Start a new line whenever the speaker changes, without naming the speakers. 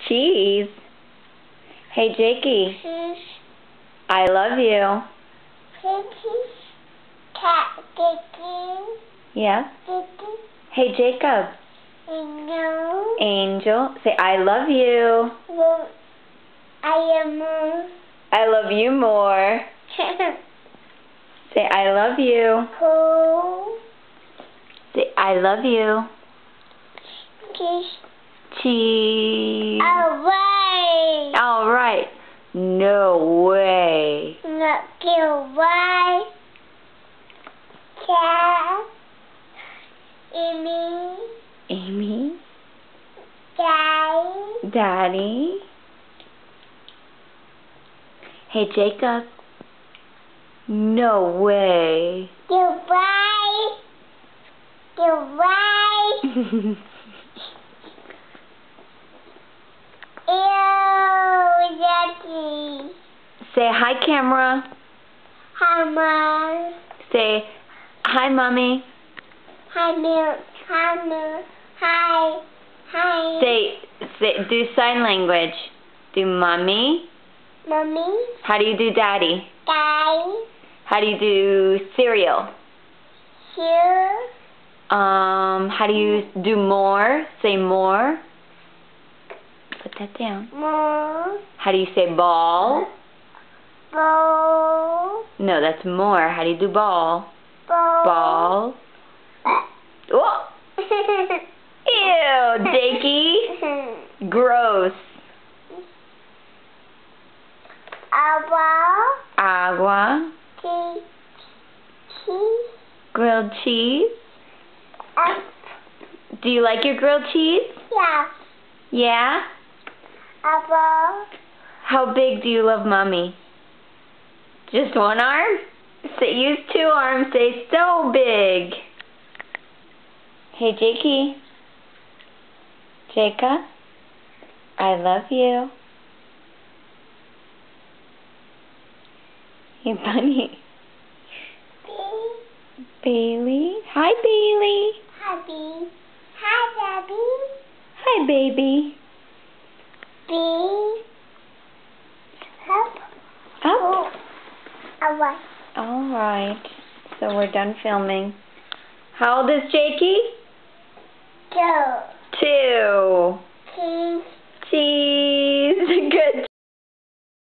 Cheese. Hey, Jakey.
Cheese.
I love you.
Cheese. Cat. Jakey.
Yeah?
Jakey.
Hey, Jacob.
No.
Angel. Say, I love you.
Well, I am.
I love you more. Say, I love you.
Cool.
Say, I love you.
Cheese.
Cheese.
Away.
All right. No way.
Not get away. Cat. Amy.
Amy.
Daddy.
Daddy. Hey, Jacob. No way.
Goodbye. Goodbye. Ew, Daddy.
Say hi, camera.
Hi, Mom.
Say hi, Mommy.
Hi, Milk. Hi, Milk. Hi. Hi.
Say, do sign language. Do Mommy.
Mommy.
How do you do Daddy?
Daddy.
How do you do cereal?
Here.
How do you do more? Say more. Put that down.
More.
How do you say ball?
Bowl.
No, that's more. How do you do ball?
Bowl.
Ball. Oh! Ew, Jakey. Gross.
Agua.
Agua.
Cheese.
Grilled cheese.
Up.
Do you like your grilled cheese?
Yeah.
Yeah?
Apple.
How big do you love Mommy? Just one arm? Say, use two arms. Say, so big. Hey, Jakey. Jacob. I love you. Hey, Bunny. Bailey. Hi, Bailey.
Happy. Hi, Daddy.
Hi, baby.
B. Up.
Up.
Away.
All right. So we're done filming. How old is Jakey?
2.
2.
Cheese.
Cheese.